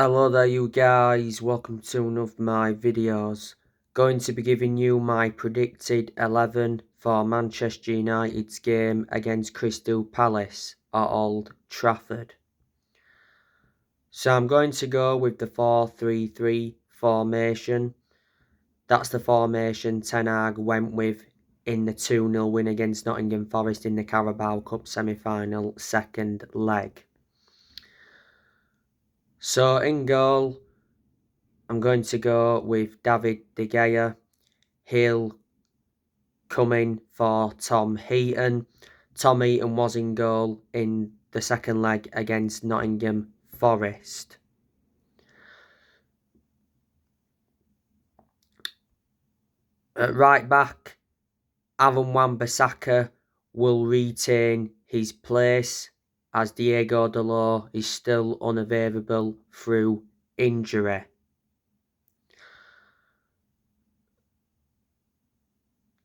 Hello there you guys, welcome to one of my videos. Going to be giving you my predicted 11 for Manchester United's game against Crystal Palace at Old Trafford. So I'm going to go with the 4-3-3 formation. That's the formation Ten Hag went with in the 2-0 win against Nottingham Forest in the Carabao Cup semi-final second leg. So in goal, I'm going to go with David De Gea. He'll come in for Tom Heaton. Tom Heaton was in goal in the second leg against Nottingham Forest. At right back, Aaron Wan-Bissaka will retain his place as Diego Dalot is still unavailable through injury.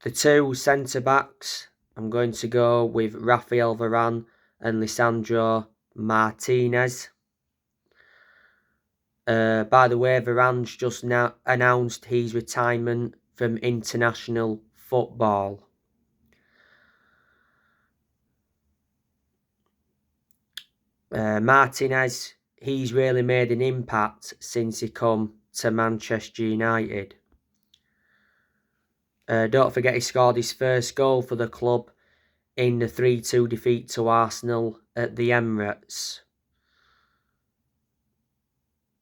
The two centre-backs, I'm going to go with Rafael Varane and Lisandro Martinez. By the way, Varane's just now announced his retirement from international football. Martinez, he's really made an impact since he come to Manchester United. Don't forget he scored his first goal for the club in the 3-2 defeat to Arsenal at the Emirates.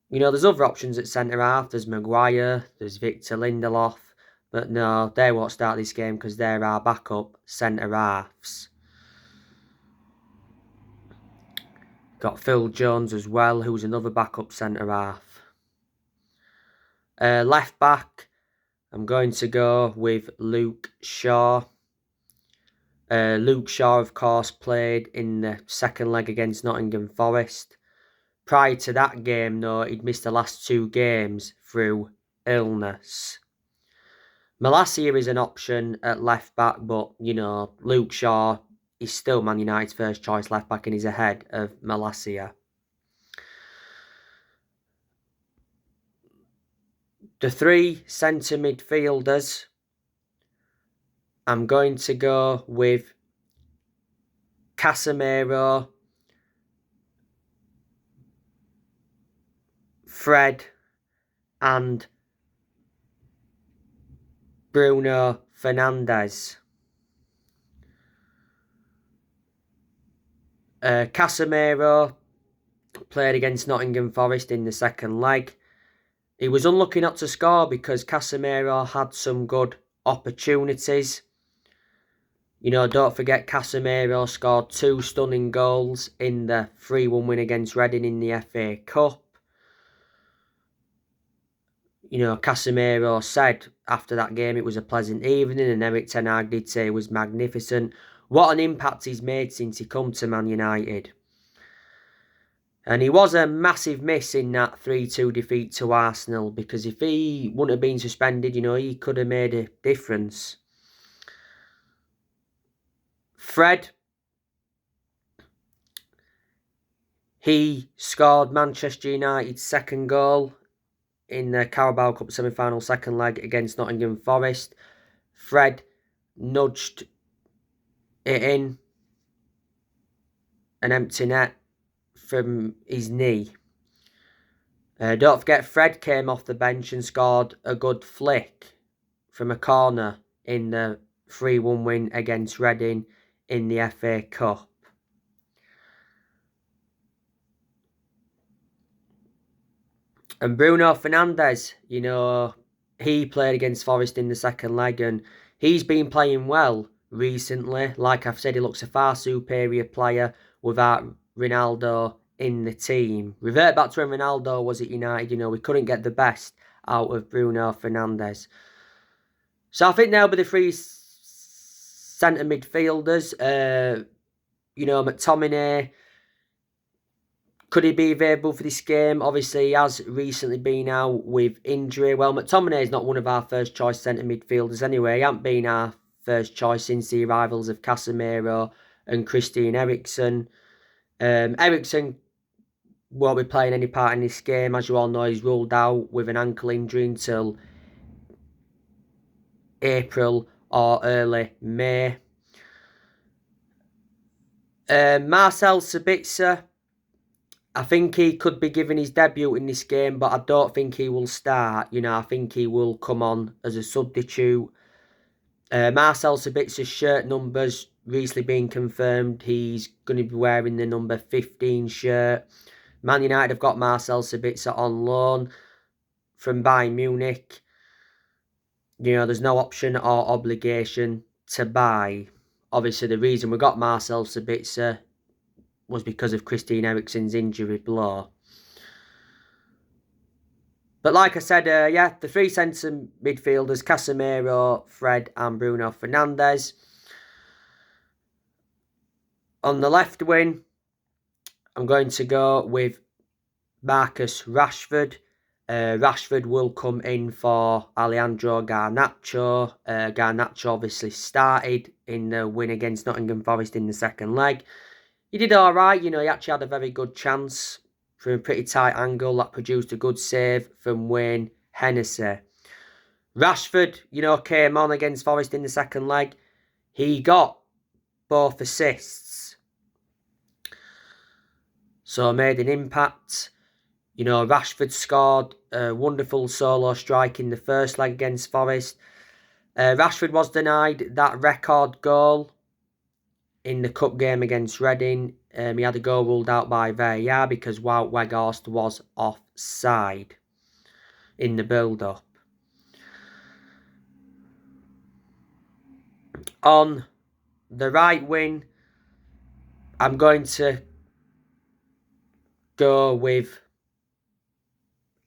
You know, there's other options at centre-half. There's Maguire, there's Victor Lindelof. But no, they won't start this game because they're our backup centre-halves. Got Phil Jones as well, who's another backup centre-half. Left back, I'm going to go with Luke Shaw. Luke Shaw, of course, played in the second leg against Nottingham Forest. Prior to that game, though, he'd missed the last two games through illness. Malacia is an option at left back, but, you know, Luke Shaw is still Man United's first choice left back and he's ahead of Malacia. The three centre midfielders, I'm going to go with Casemiro, Fred and Bruno Fernandes. Casemiro played against Nottingham Forest in the second leg. He was unlucky not to score because Casemiro had some good opportunities. You know, don't forget Casemiro scored two stunning goals in the 3-1 win against Reading in the FA Cup. You know, Casemiro said after that game it was a pleasant evening, and Erik Ten Hag did say it was magnificent. What an impact he's made since he come to Man United. And he was a massive miss in that 3-2 defeat to Arsenal, because if he wouldn't have been suspended, you know, he could have made a difference. Fred, he scored Manchester United's second goal in the Carabao Cup semi-final second leg against Nottingham Forest. Fred nudged it in an empty net from his knee. Don't forget Fred came off the bench and scored a good flick from a corner in the 3-1 win against Reading in the FA Cup. And Bruno Fernandes, you know, he played against Forest in the second leg and he's been playing well recently. Like I've said, he looks a far superior player without Ronaldo in the team. Revert back to when Ronaldo was at United, you know, we couldn't get the best out of Bruno Fernandes. So I think they'll be the three centre midfielders. You know, McTominay, could he be available for this game? Obviously, he has recently been out with injury. Well, McTominay is not one of our first choice centre midfielders anyway. He hasn't been our first choice since the arrivals of Casemiro and Christian Eriksen. Eriksen won't be playing any part in this game. As you all know, he's ruled out with an ankle injury until April or early May. Marcel Sabitzer, I think he could be given his debut in this game, but I don't think he will start. I think he will come on as a substitute. Marcel Sabitzer's shirt numbers recently been confirmed. He's going to be wearing the number 15 shirt. Man United have got Marcel Sabitzer on loan from Bayern Munich. There's no option or obligation to buy. Obviously, the reason we got Marcel Sabitzer was because of Christian Eriksen's injury blow. But like I said, the three centre midfielders, Casemiro, Fred and Bruno Fernandes. On the left wing, I'm going to go with Marcus Rashford. Rashford will come in for Alejandro Garnacho. Garnacho obviously started in the win against Nottingham Forest in the second leg. He did alright, he actually had a very good chance from a pretty tight angle that produced a good save from Wayne Hennessy. Rashford, came on against Forest in the second leg. He got both assists. So made an impact. Rashford scored a wonderful solo strike in the first leg against Forest. Rashford was denied that record goal in the cup game against Reading. He had a goal ruled out by VAR because Wout Weghorst was offside in the build-up. On the right wing, I'm going to go with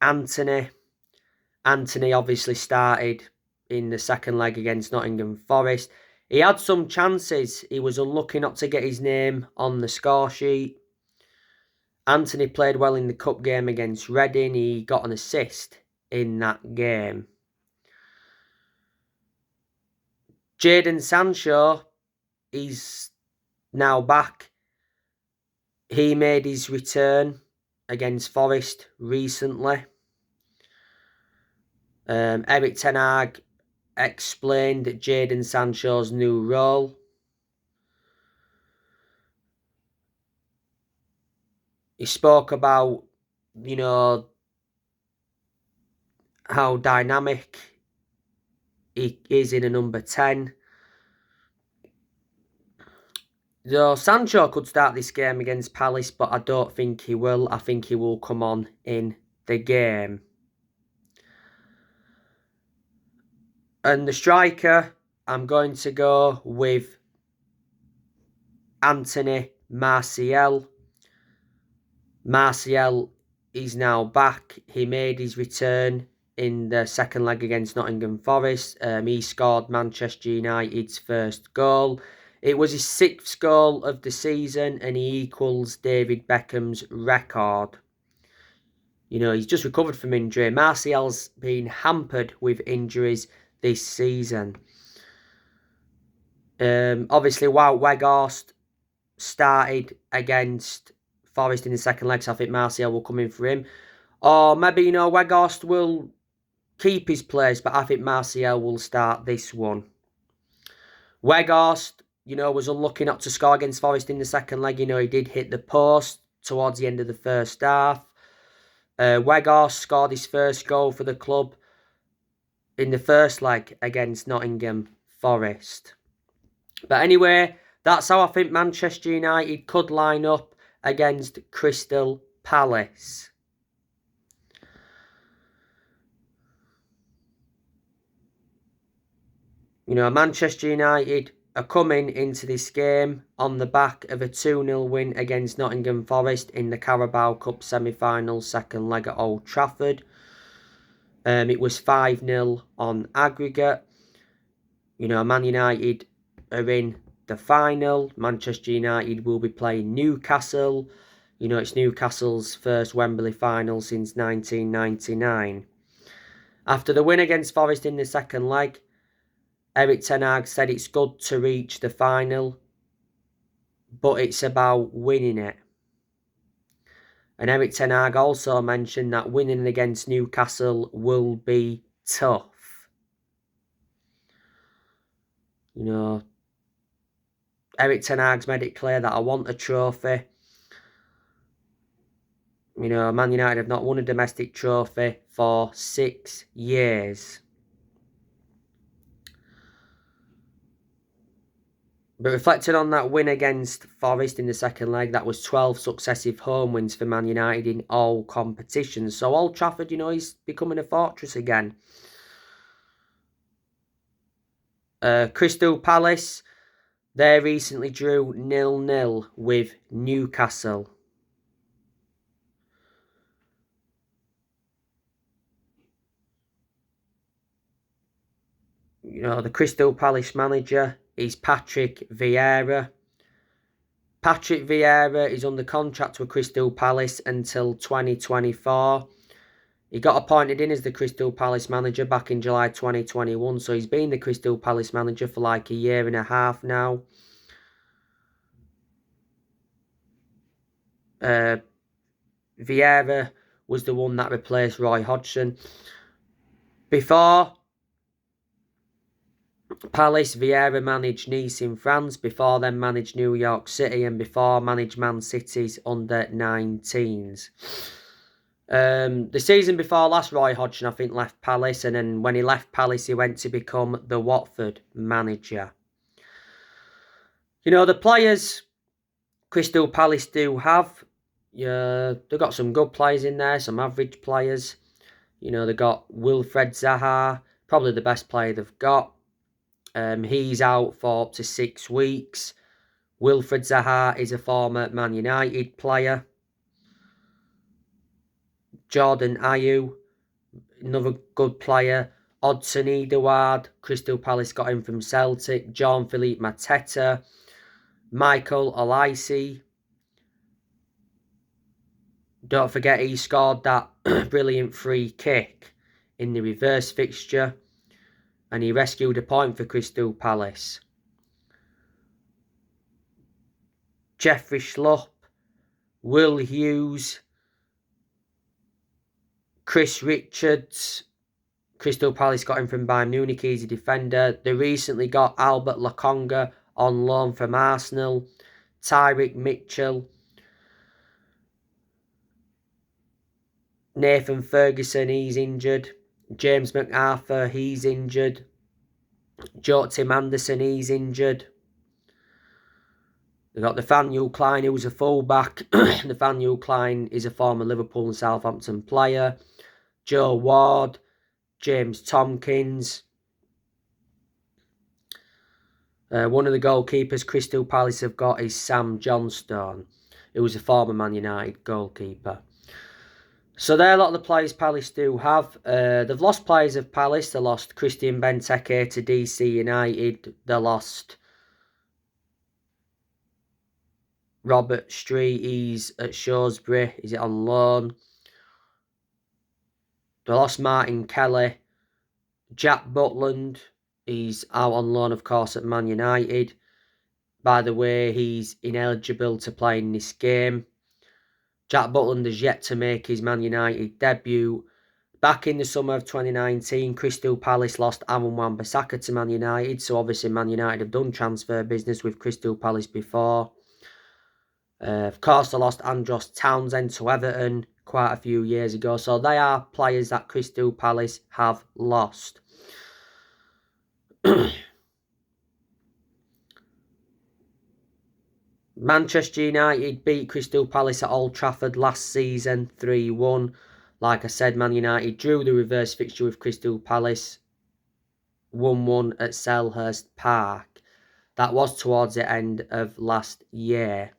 Anthony. Anthony obviously started in the second leg against Nottingham Forest. He had some chances. He was unlucky not to get his name on the score sheet. Anthony played well in the cup game against Reading. He got an assist in that game. Jadon Sancho, he's now back. He made his return against Forest recently. Erik ten Hag explained Jadon Sancho's new role. He spoke about, how dynamic he is in a number 10. So Sancho could start this game against Palace, but I don't think he will. I think he will come on in the game. And the striker, I'm going to go with Anthony Martial. Martial is now back. He made his return in the second leg against Nottingham Forest. He scored Manchester United's first goal. It was his 6th goal of the season and he equals David Beckham's record. He's just recovered from injury. Martial's been hampered with injuries this season. Obviously, Wout Weghorst started against Forest in the second leg, so I think Martial will come in for him. Or maybe, Weghorst will keep his place, but I think Martial will start this one. Weghorst, was unlucky not to score against Forest in the second leg. He did hit the post towards the end of the first half. Weghorst scored his first goal for the club in the first leg against Nottingham Forest. But anyway, that's how I think Manchester United could line up against Crystal Palace. Manchester United are coming into this game on the back of a 2-0 win against Nottingham Forest in the Carabao Cup semi-final second leg at Old Trafford. It was 5-0 on aggregate. Man United are in the final. Manchester United will be playing Newcastle. It's Newcastle's first Wembley final since 1999. After the win against Forest in the second leg, Erik ten Hag said it's good to reach the final, but it's about winning it. And Eric Ten Hag also mentioned that winning against Newcastle will be tough. You know, Eric Ten Hag's made it clear that I want a trophy. You know, Man United have not won a domestic trophy for 6 years. But reflecting on that win against Forest in the second leg, that was 12 successive home wins for Man United in all competitions. So Old Trafford, you know, is becoming a fortress again. Crystal Palace, they recently drew 0-0 with Newcastle. You know, the Crystal Palace manager is Patrick Vieira. Patrick Vieira is under contract with Crystal Palace until 2024. He got appointed in as the Crystal Palace manager back in July 2021, so he's been the Crystal Palace manager for like a year and a half now. Vieira was the one that replaced Roy Hodgson. Before Palace, Vieira managed Nice in France, before then managed New York City, and before managed Man City's under-19s. The season before last, Roy Hodgson, I think, left Palace, and then when he left Palace, he went to become the Watford manager. You know, the players Crystal Palace do have, they've got some good players in there, some average players. You know, they've got Wilfred Zaha, probably the best player they've got. He's out for up to 6 weeks. Wilfred Zaha is a former Man United player. Jordan Ayew, another good player. Odsonne Edouard, Crystal Palace got him from Celtic. Jean-Philippe Mateta. Michael Olise. Don't forget he scored that brilliant free kick in the reverse fixture. And he rescued a point for Crystal Palace. Jeffrey Schlupp, Will Hughes, Chris Richards. Crystal Palace got him from Bayern Munich, he's a defender. They recently got Albert Lokonga on loan from Arsenal. Tyrick Mitchell. Nathan Ferguson, he's injured. James McArthur, he's injured. Tim Anderson, he's injured. They've got Nathaniel Klein, who's a fullback. Nathaniel Klein is a former Liverpool and Southampton player. Joe Ward, James Tompkins. One of the goalkeepers Crystal Palace have got is Sam Johnstone, who was a former Man United goalkeeper. So they're a lot of the players Palace do have. They've lost players of Palace. They lost Christian Benteke to DC United. They lost Robert Street, he's at Shrewsbury. He's on loan. They lost Martin Kelly. Jack Butland, he's out on loan, of course, at Man United. By the way, he's ineligible to play in this game. Jack Butland has yet to make his Man United debut. Back in the summer of 2019, Crystal Palace lost Aaron Wan-Bissaka to Man United. So obviously Man United have done transfer business with Crystal Palace before. Of course, they lost Andros Townsend to Everton quite a few years ago. So they are players that Crystal Palace have lost. Manchester United beat Crystal Palace at Old Trafford last season 3-1. Like I said, Man United drew the reverse fixture with Crystal Palace 1-1 at Selhurst Park. That was towards the end of last year.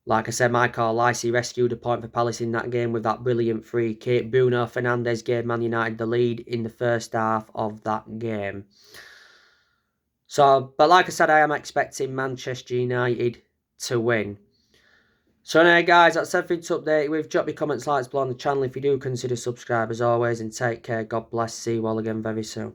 Like I said, Michael Olise rescued a point for Palace in that game with that brilliant free kick. Bruno Fernandes gave Man United the lead in the first half of that game. So, but like I said, I am expecting Manchester United to win. So anyway, guys, that's everything to update with. Drop your comments, likes below on the channel if you do consider subscribe as always. And take care. God bless. See you all again very soon.